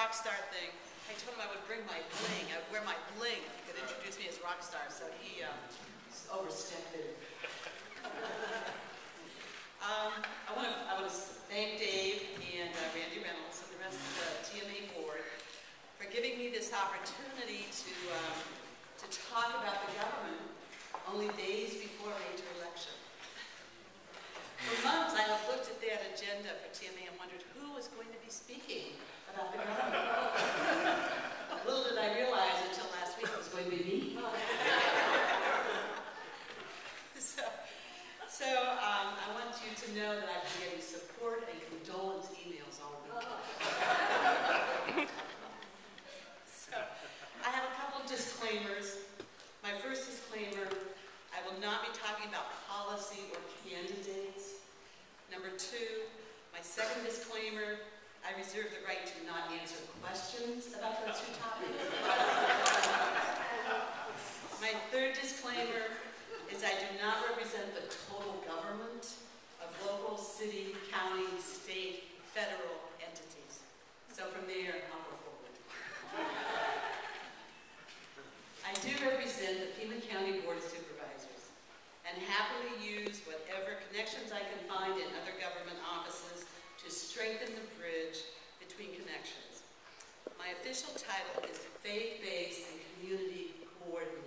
rock star thing. I told him I would bring my bling. I would wear my bling if he could introduce me as rock star. So he overstepped it. I want to thank Dave and Randy Reynolds and the rest of the TMA board for giving me this opportunity to talk about the government only days before a major election. For months, I have looked at that agenda for TMA and wondered who was going to be speaking about the government. Little did I realize until last week it was going to be me. So I want you to know that I've been getting support and condolence emails all week. So I have a couple of disclaimers. My first disclaimer, I will not be talking about policy or candidates. Number two, my second disclaimer, I reserve the right to not answer questions about those two topics. My third disclaimer is I do not represent the total government of local, city, county, state, federal entities. So from there, I'll go forward. I do represent the Pima County Board of Supervisors and happily use whatever connections I can find in other government offices to strengthen the bridge between connections. My official title is Faith-Based and Community Coordinator.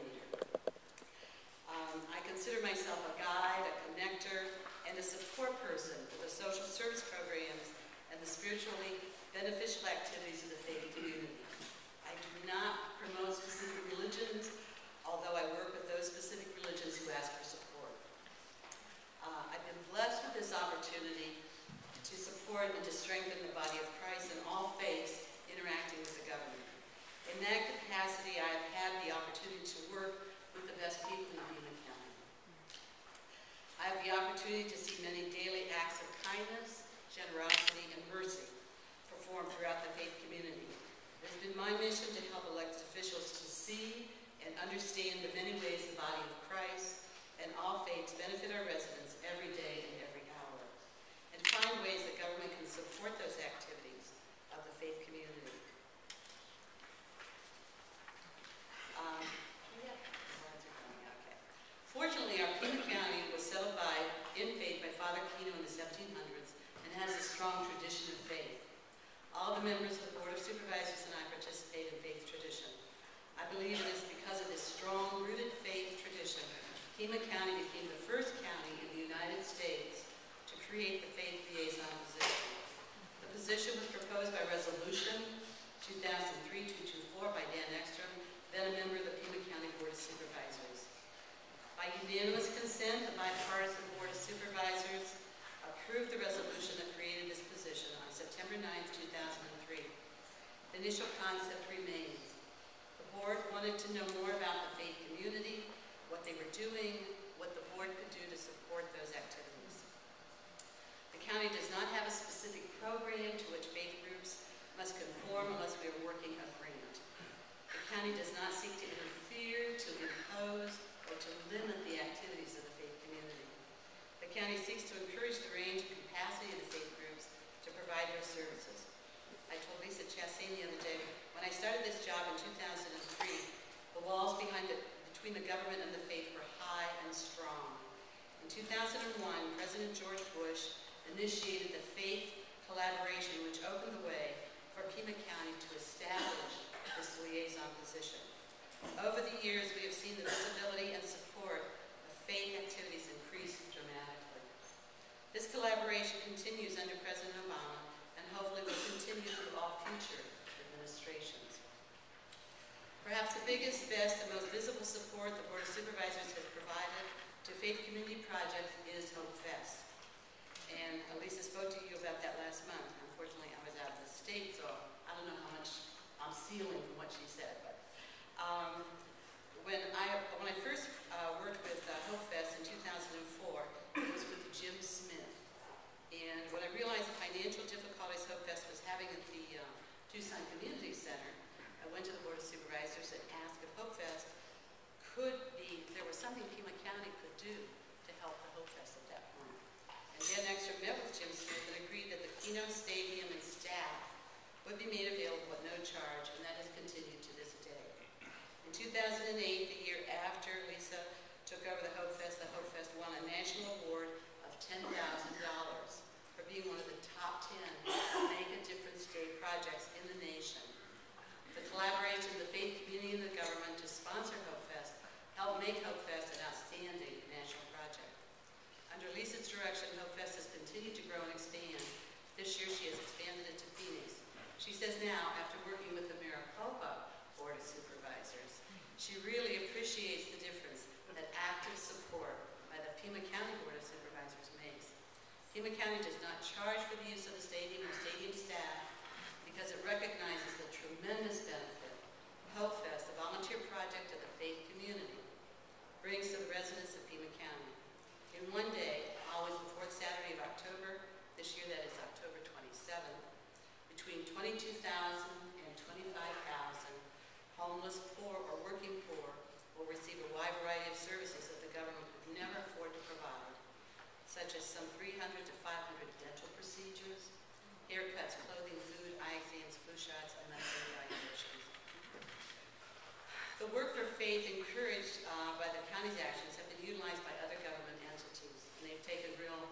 I consider myself a guide, a connector, and a support person for the social service programs and the spiritually beneficial activities of the faith community. I do not promote specific religions, although I work with those specific religions who ask for support. I've been blessed with this opportunity to support and to strengthen the body of Christ and all faiths interacting with the government. In that capacity, I have had the opportunity to work with the best people in Pima County. I have the opportunity to see many daily acts of kindness, generosity, and mercy performed throughout the faith community. It has been my mission to help elected officials to see and understand the many ways the body of Christ and all faiths benefit our residents every day and every hour, and find ways that government can support those activities of the faith community. Fortunately, our Pima County was settled in faith by Father Kino in the 1700s and has a strong tradition of faith. All the members of the Board of Supervisors and I participate in faith tradition. I believe it is because of this strong, rooted faith tradition, Pima County became the first county in the United States to create the faith liaison position. The position was proposed by Resolution 2003-224 by Dan Ekstrom, then a member of the Pima County Board of Supervisors. By unanimous consent, the bipartisan Board of Supervisors approved the resolution that created this position on September 9, 2003. The initial concept remains. The board wanted to know more about the faith community, what they were doing, what the board could do to support those activities. The county does not have a specific program to which faith groups must conform unless we are working a grant. The county does not seek to interfere, to impose, or to limit the activities of the faith community. The county seeks to encourage the range and capacity of the faith groups to provide their services. I told Lisa Chastain the other day, when I started this job in 2003, the walls between the government and the faith were high and strong. In 2001, President George Bush initiated the faith collaboration, which opened the way for Pima County to establish this liaison position. Over the years, we have seen the visibility and support of faith activities increase dramatically. This collaboration continues under President Obama and hopefully will continue through all future administrations. Perhaps the biggest, best, and most visible support the Board of Supervisors has provided to faith community projects is Hope Fest. And Elisa spoke to you about that last month. Unfortunately, I was out of the state, so I don't know how much I'm stealing from what she said. But when I first worked with Hope Fest in 2004, it was with Jim Smith. And when I realized the financial difficulties Hope Fest was having at the Tucson Community Center, I went to the Board of Supervisors and asked if Hope Fest there was something Pima County could do to help the Hope Fest at that point. And Dan Ekstrom met with Jim Smith and agreed that the Keno Stadium and staff would be made available at no charge, and that has continued to this day. In 2008, the year after Lisa took over the Hope Fest won a national award of $10,000 for being one of the top 10 Make a Difference Day projects in the nation. The collaboration of the faith community and the government to sponsor Hope Fest helped make Hope Fest an outstanding national project. Under Lisa's direction, Hope Fest has continued to grow and expand. This year she has expanded it to Phoenix. She says now, after working with the Maricopa Board of Supervisors, she really appreciates the difference that active support by the Pima County Board of Supervisors makes. Pima County does not charge for the use of the stadium or stadium staff because it recognizes the tremendous benefit Hope Fest, a volunteer project of the faith community, brings to the residents of Pima County. In one day, always the fourth Saturday of October, this year that is October 27th, between 22,000 and 25,000 homeless, poor, or working poor will receive a wide variety of services that the government could never afford to provide, such as some 300 to 500 dental procedures, haircuts, clothing, food, eye exams, flu shots, and medical evaluations. The work for faith encouraged by the county's actions have been utilized by other government entities, and they've taken real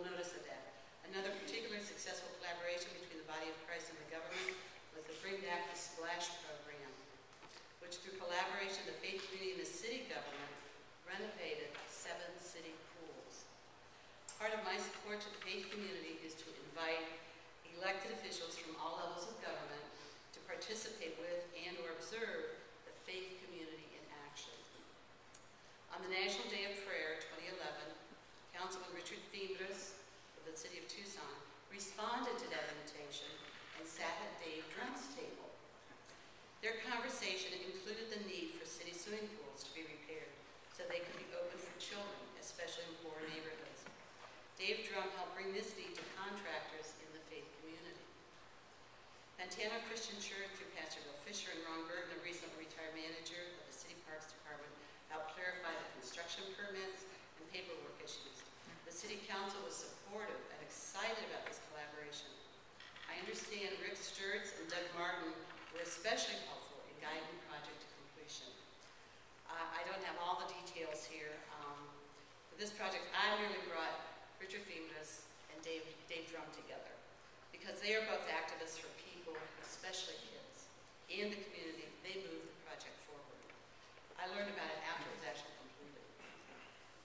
notice of that. Another particularly successful collaboration between the body of Christ and the government was the Bring Back the Splash program, which through collaboration the faith community and the city government renovated 7 city pools. Part of my support to the faith community is to invite elected officials from all levels of government to participate with and or observe the faith community in action. On the National Day of Prayer 2011, Councilman Richard Fiebres of the city of Tucson responded to that invitation and sat at Dave Drum's table. Their conversation included the need for city swimming pools to be repaired so they could be open for children, especially in poor neighborhoods. Dave Drum helped bring this need to contractors in the faith community. Pantano Christian Church, through Pastor Bill Fisher and Ron Burton, a recently retired manager of the City Parks Department, helped clarify the construction permits and paperwork issues. The City Council was supportive and excited about this collaboration. I understand Rick Sturtz and Doug Martin were especially helpful in guiding the project to completion. I don't have all the details here. For this project, I merely brought Richard Fiebres and Dave Drum together because they are both activists for people, especially kids, and the community. They moved the project forward. I learned about it after it was actually completed.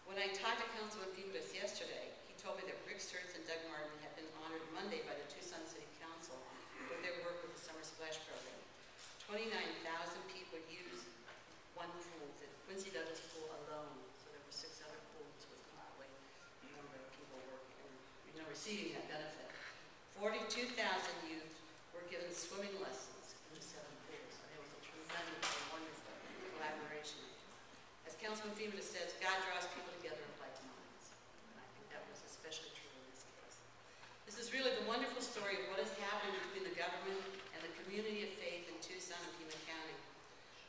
When I talked to Councilman Fiebres yesterday, he told me that Rick Sturtz and Doug Martin had been honored Monday by the Tucson City Council for their work with the Summer Splash program. 29,000 people used one pool, the Quincy Douglas pool alone. So there were 6 other pools with equally the number of people working and receiving that benefit. 42,000 youth were given swimming lessons in the 7 pools. And it was a tremendous and wonderful collaboration. As Councilman Fiebres says, God draws people together in like minds. And I think that was especially true in this case. This is really the wonderful story of what is happening between the government and the community of faith in Tucson and Pima County.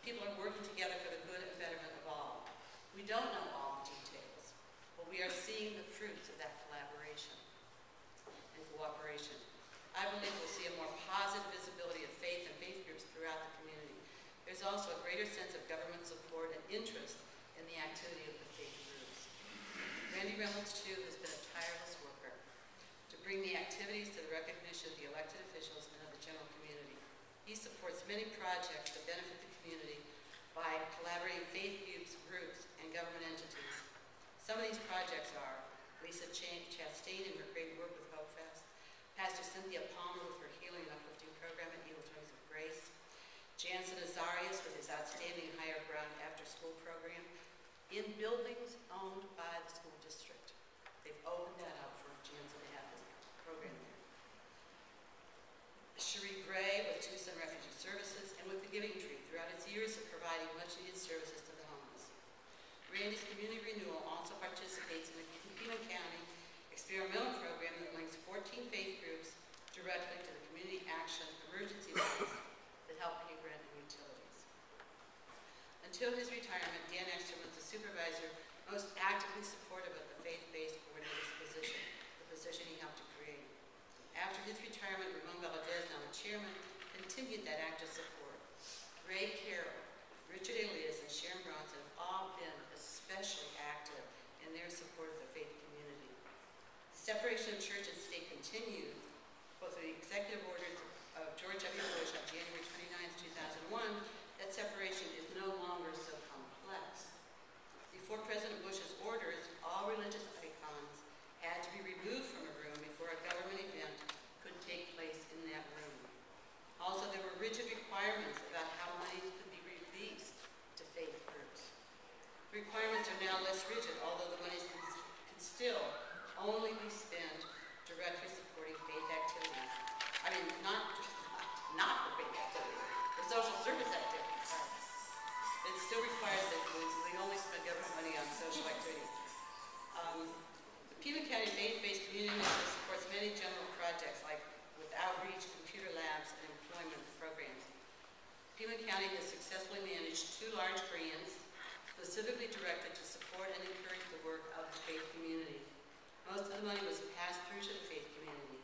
People are working together for the good and betterment of all. We don't know all the details, but we are seeing the fruits of that collaboration and cooperation. I believe we'll see a more positive visibility of faith and faith groups throughout the community. There's also a greater sense of government support and interest in the activity of the faith groups. Randy Reynolds, too, has been a tireless worker to bring the activities to the recognition of the elected officials and of the general community. He supports many projects that benefit the community by collaborating faith groups and government entities. Some of these projects are Lisa Chastain and her great work with Hope Fest, Pastor Cynthia Palmer with her Healing and Uplifting program at Eagle Wings of Grace, Jansen Azarias with his outstanding Higher Ground after-school program in buildings owned by the school district. They've opened that up for Jansen to have his program there. Cherie Gray with Tucson Refugee Services and with the Giving Tree throughout its years of providing much-needed services to the homeless. Randy's Community Renewal also participates in the Pima County experimental program that links 14 faith groups directly to the community action emergency funds that help pay rent and utilities. Until his retirement, Dan Exter was the supervisor most actively supportive of the faith-based coordinator's position, the position he helped to create. After his retirement, Ramon Valadez, now the chairman, continued continued that active support. Ray Carroll, Richard Elias, and Sharon Bronson have all been especially active in their support of the faith community. The separation of church and state continued, both the executive orders of George W. Bush on January 29, 2001, that separation is no longer so complex. Before President Bush's orders, all religious icons had to be removed from a room before a government event could take place in that room. Also, there were rigid requirements about how money could be released to faith groups. The requirements are now less rigid, although the monies can still only be spent directly supporting faith activities. I mean, not for faith activities, for social service activities. It still requires that we only spend government money on social activities. The Pima County Faith-Based Community Initiative supports many general projects like with outreach, computer labs, and employment programs. Pima County has successfully managed 2 large grants specifically directed to support and encourage the work of the faith community. Most of the money was passed through to the faith community.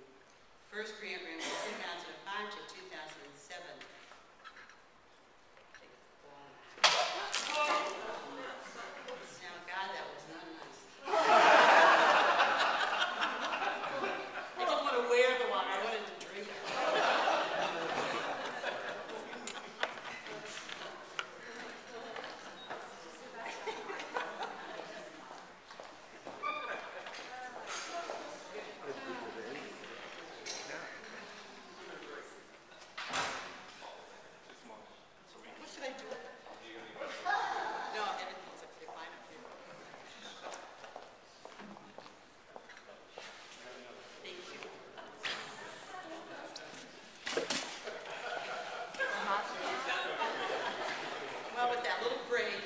The first grant ran from 2005 to 2007. Now, God, that was not nice. I didn't want to wear the water, I wanted to drink it. What should I do? No, everything's okay, fine up here. Thank you. Well, with that little break.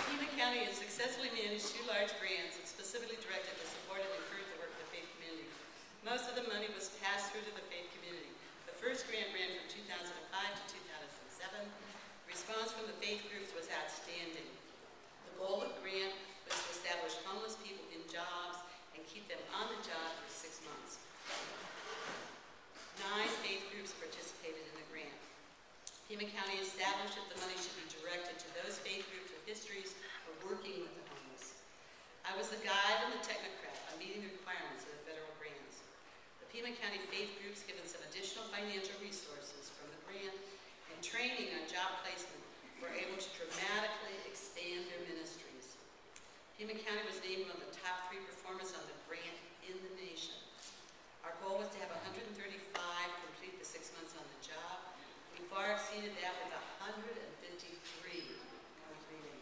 Pima County has successfully managed 2 large grants specifically directed to support and encourage the work of the faith community. Most of the money was passed through to the faith community. The first grant ran from 2005 to 2007. Response from the faith groups was outstanding. The goal of the grant was to establish homeless people in jobs and keep them on the job for 6 months. 9 faith groups participated in the grant. Pima County established that the money should be directed to those faith groups with histories of working with the homeless. I was the guide and the technocrat on meeting the requirements of the federal grants. The Pima County faith groups, given some additional financial resources from the grant and training on job placement, were able to dramatically expand their ministries. Pima County was named one of the top 3 performers on the grant in the nation. Our goal was to have 135 complete the 6 months on the job. We far exceeded that with 153 completing.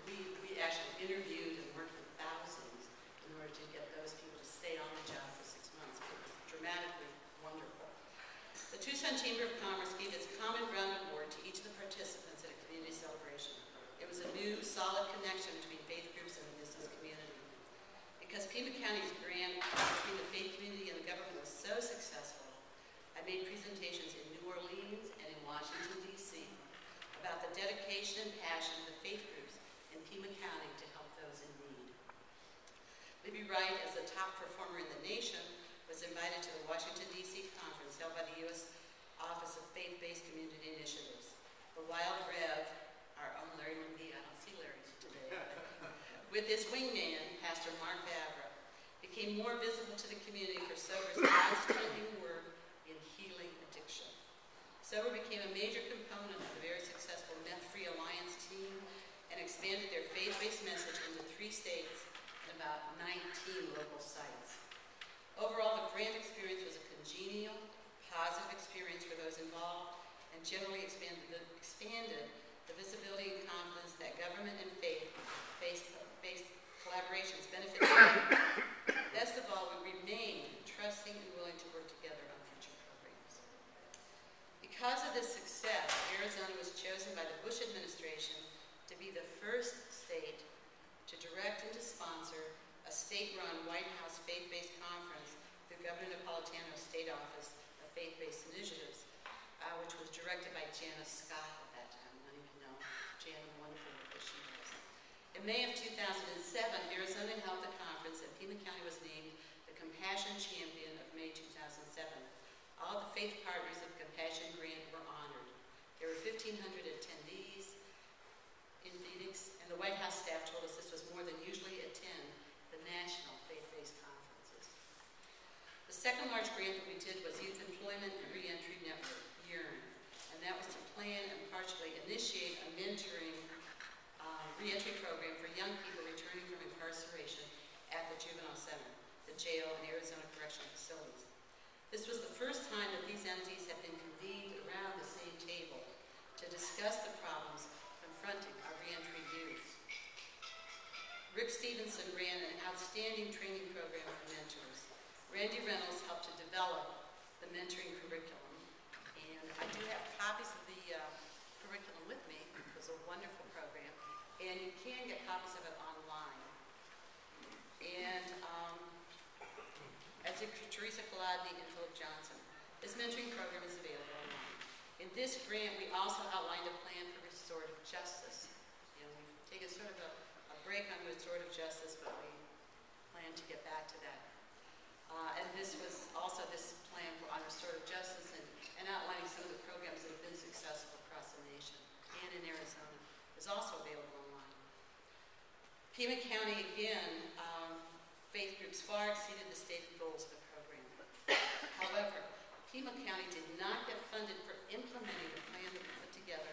We actually interviewed and worked with thousands in order to get those people to stay on the job for 6 months. It was dramatically wonderful. The Tucson Chamber of Commerce gave its Common Ground Award to each of the participants at a community celebration. It was a new, solid connection between faith groups and the business community. Because Pima County's grant between the faith community and the government was so successful, I made presentations in New Orleans and in Washington, D.C. about the dedication and passion of the faith groups in Pima County to help those in need. Libby Wright, as the top performer in the nation, was invited to the Washington, D.C. conference held by the U.S. Office of Faith-Based Community Initiatives. The Wild Rev, our own Larry Mundy, I don't see Larry today, with his wingman, Pastor Mark Vavra, became more visible to the community for Sober's outstanding work in healing addiction. Sober became a major component of the very successful Meth-Free Alliance team and expanded their faith-based message into 3 states and about 19 local sites. Overall, the grant experience was a congenial, positive experience for those involved and generally expanded the visibility and confidence that government and faith-based collaborations benefit. Best of all, we remain trusting and willing to work together on future programs. Because of this success, Arizona was chosen by the Bush administration to be the first state to direct and to sponsor a state-run White House faith-based conference through Governor Napolitano's State Office of Faith-Based Initiatives, which was directed by Janice Scott at that time. Many of you know Jan, the wonderful work that she does. In May of 2007, Arizona held a conference and Pima County was named the Compassion Champion of May 2007. All the faith partners of Compassion Grant were honored. There were 1,500 attendees in Phoenix, and the White House staff told us this was more than usually attend the national faith-based conferences. The second large grant that we did was Youth Employment and Reentry Network, YEARN, and that was to plan and partially initiate a mentoring reentry program for young people returning from incarceration at the Juvenile Center, the jail, and Arizona Correctional Facilities. This was the first time that these entities have been convened around the same table to discuss the problems confronting our reentry youth. Rick Stevenson ran an outstanding training program for mentors. Randy Reynolds helped to develop the mentoring curriculum, and I do have copies of the curriculum with me. It was a wonderful program, and you can get copies of it online. And as did Teresa Kolodny and Philip Johnson, this mentoring program is available online. In this grant, we also outlined a plan for restorative justice. You know, we've taken sort of a break on restorative justice, but we plan to get back to that. And this was also this plan on restorative justice and outlining some of the programs that have been successful across the nation and in Arizona is also available online. Pima County, again, faith groups far exceeded the stated goals of the program. However, Pima County did not get funded for implementing the plan that we put together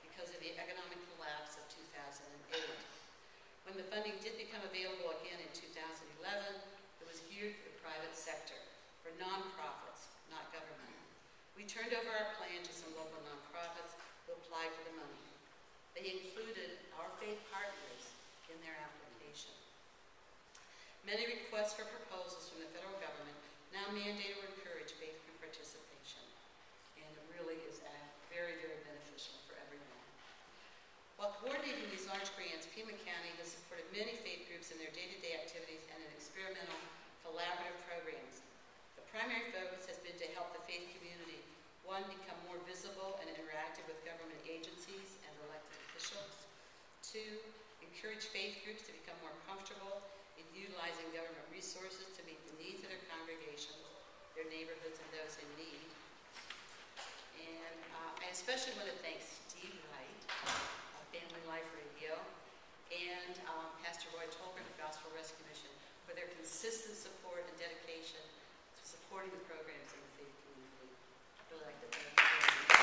because of the economic collapse of 2008. When the funding did become available again in 2011, it was geared for the private sector, for nonprofits, not government. We turned over our plan to some local nonprofits who applied for the money. They included our faith partners in their application. Many requests for proposals from the federal government now mandate or encourage faith group participation, and it really is very, very beneficial for everyone. While coordinating these large grants, Pima County has supported many faith groups in their day-to-day activities and in experimental collaborative programs. The primary focus has been to help the faith community, one, become more visible and interactive with government agencies and elected officials. Two, encourage faith groups to become more comfortable in utilizing government resources to meet the needs of their congregations, their neighborhoods, and those in need. And I especially want to thank Steve Wright, Family Life Radio, and Pastor Roy Tolbert of Gospel Rescue Mission for their consistent support and dedication to supporting the programs in the faith community. I'd really like to thank you very much.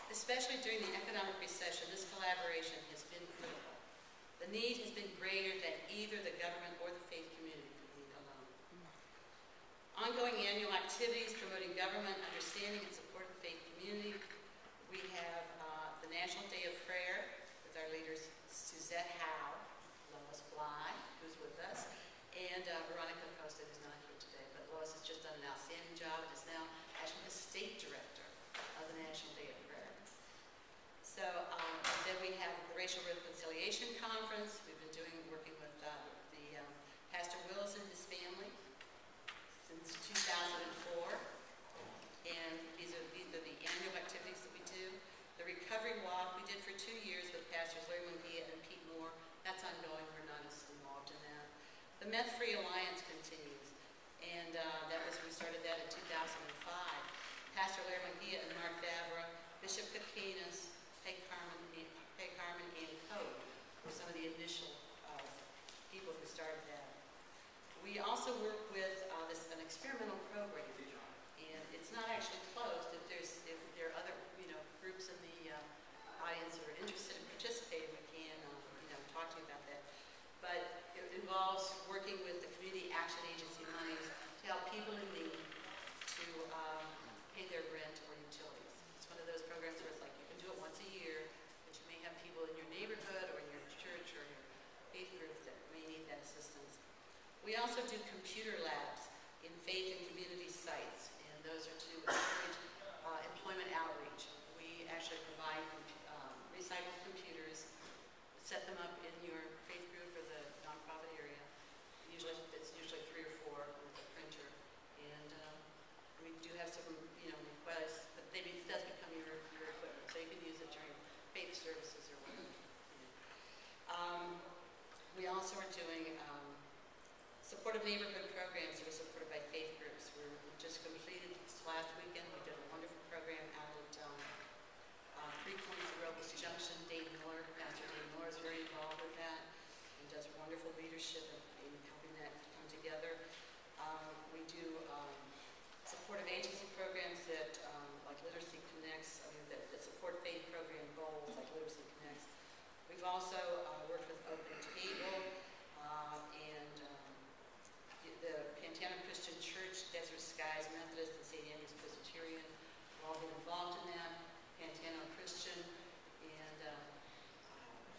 Especially during the economic recession, this collaboration has been critical. The need has been greater than either the government or the faith community could meet alone. Ongoing annual activities promoting government understanding and support of the faith community. We have the National Day of Prayer with our leaders Suzette Howe, Lois Bly, who's with us, and Veronica Costa, who's not here today. But Lois has just done an outstanding job and is now actually the state director of the National Day of Prayer. So then we have the Racial Reconciliation Conference. We've been working with Pastor Willis and his family since 2004. And these are the annual activities that we do. The Recovery Walk we did for 2 years with Pastors Larry Munguia and Pete Moore. That's ongoing. We're not as involved in that. The Meth Free Alliance continues. And we started that in 2005. Pastor Larry Munguia and Mark Davra, Bishop Kakinas, Peg Carmen, and Code were some of the initial people who started that. We also work with an experimental program, and it's not actually closed. If there are other groups in the audience who are interested in participating, we can talk to you about that. But it involves working with the Community Action Agency monies to help people in need to pay their rent or utilities. It's one of those programs where it's like you can do it once a year, but you may have people in your neighborhood or in your church or your faith groups that may need that assistance. We also do computer labs in faith and community sites, and those are to encourage employment outreach. We actually provide recycled computers, set them up in your faith group or the nonprofit area. It's usually 3 or 4 with a printer, and have some, requests, but it does become your equipment, so you can use it during faith services or whatever. We also are doing supportive neighborhood programs that are supported by faith groups. We just completed this last weekend. We did a wonderful program out at 3 Points of Robles Junction. Pastor Dave Miller is very involved with that and does wonderful leadership in helping that come together. We do supportive agency programs that, like Literacy Connects, that support faith program goals, like Literacy Connects. We've also worked with Open Table and the Pantano Christian Church, Desert Skies Methodist, and St. Andrews Presbyterian. We've all been involved in that. Pantano Christian, and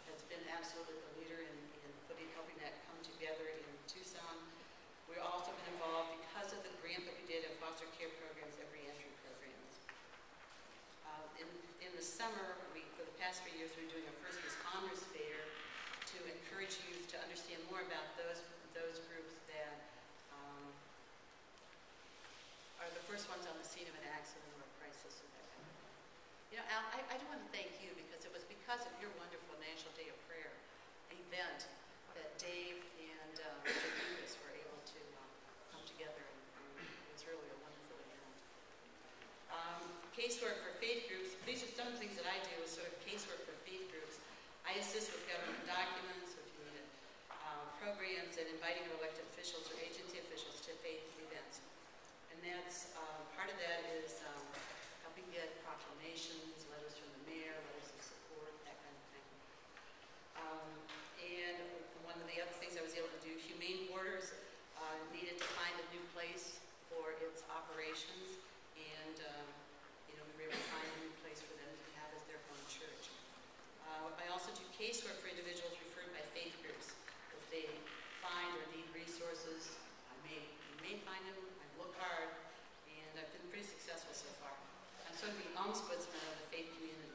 has been absolutely the leader in helping that come together in Tucson. We've also been involved because of the grant that we did in foster care programs and reentry programs. In the summer, for the past 3 years, we've been doing a First Responders Fair to encourage youth to understand more about those groups that are the first ones on the scene of an accident or a crisis or that kind of thing. Al, I do want to thank you because it was because of your wonderful National Day of Prayer event that Dave and Lucas were able to come together, and it was really a wonderful event. Casework for faith groups. These are some of the things that I do is sort of casework for faith groups. I assist with government documents, with unit programs, and inviting elected officials or agency officials to faith events. And that's part of that is helping get proclamations, letters from the mayor, letters of support, that kind of thing. And one of the other things I was able to do, Humane Borders needed to find a new place for its operations, and we were able to find a new place for them to have as their home church. I also do casework for individuals referred by faith groups. If they find or need resources, you may find them, I look hard, and I've been pretty successful so far. I'm sort of the ombudsman of the faith community.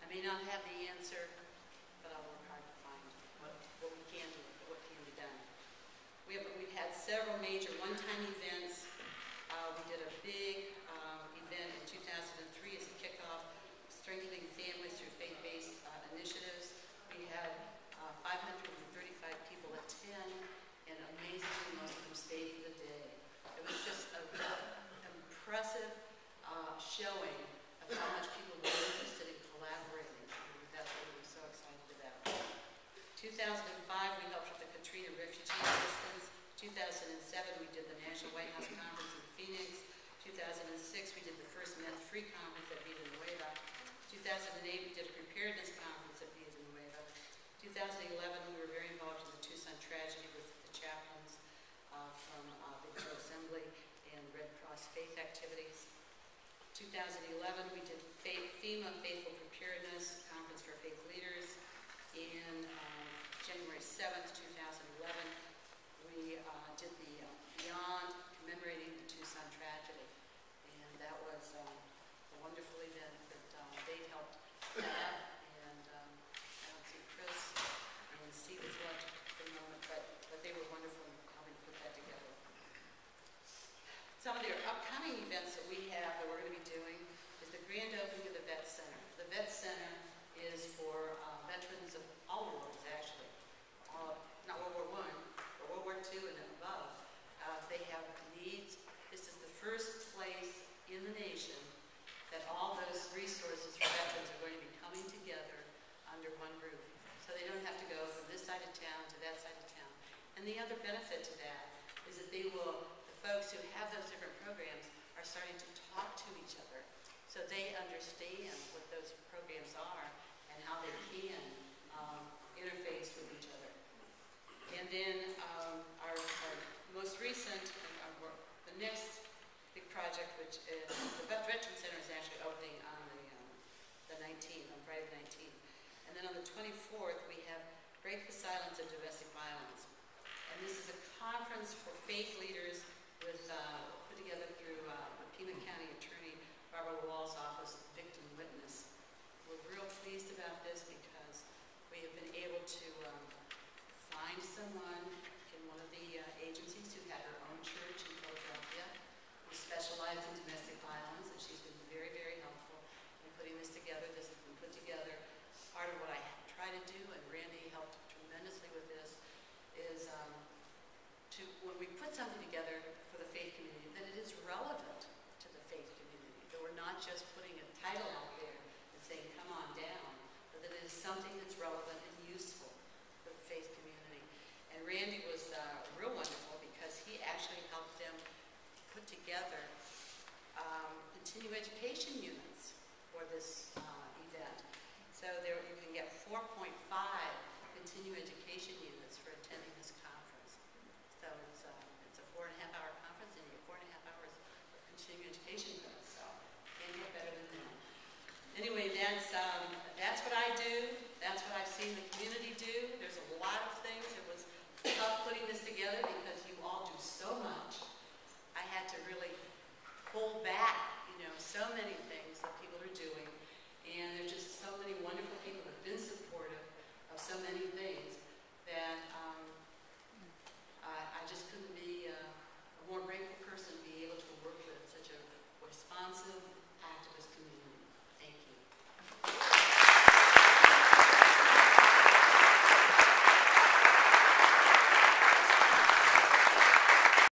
I may not have the answer, but I'll work hard to find what we can do, what can be done. We've had several major one-time events. We did a big event in 2003 as a kickoff, strengthening families through faith-based initiatives. We had 535 people attend, and amazingly, most of them stayed for the day. It was just an impressive showing of how much people were interested in collaborating. That's what we were so excited about. 2005, we helped with the Katrina refugee assistance. 2007, we did the National White House Conference in Phoenix. 2006, we did the first meth-free conference at Villanueva. 2008, we did a preparedness conference at Villanueva. 2011, we were very involved in the Tucson tragedy with the chaplains from the General Assembly and Red Cross faith activities. 2011, we did FEMA Faithful Preparedness Conference for Faith Leaders. In January 7th, 2011, we did the Beyond commemorating the Tucson tragedy. And that was a wonderful event that they helped set up. And I don't see Chris and Steve as left for the moment, but they were wonderful in helping put that together. Some of the upcoming events that we have that we're going to be doing is the grand opening of the Vet Center. The Vet Center is for veterans of all wars, actually. Not World War I, but World War II and above. They have needs. This is the first place in the nation that all those resources for veterans are going to be coming together under one roof. So they don't have to go from this side of town to that side of town. And the other benefit to that is that the folks who have those different programs are starting to talk to each other. So they understand what those programs are and how they can interface with each other. And then our most recent, the next big project, which is the Veteran Center, is actually opening on the 19th, on Friday the 19th. And then on the 24th, we have Break the Silence of Domestic Violence. And this is a conference for faith leaders put together through the Pima County Attorney Barbara Wall's office, Victim Witness. We're real pleased about this because we have been able to find someone in one of the agencies who had her own church in Philadelphia, who specialized in domestic violence, and she's been very, very helpful in putting this together. This has been put together. Part of what I try to do, and Randy helped tremendously with this, is when we put something together for the faith community, that it is relevant to the faith community, that we're not just putting a title out there and saying, come on down, but that it is something that's relevant and useful for the faith community. And Randy was real wonderful because he actually helped them put together continuing education units for this event. So there you can get 4.5 continuing education units for attending this conference. So it's a 4.5-hour conference, and you get 4.5 hours of continuing education units. So can't get better than that. Anyway, that's what I do. That's what I've seen the community do. There's a lot of things. It was tough putting this together because you all do so much. I had to really pull back, so many things that people are doing. And there's just so many wonderful people that have been supportive of so many things that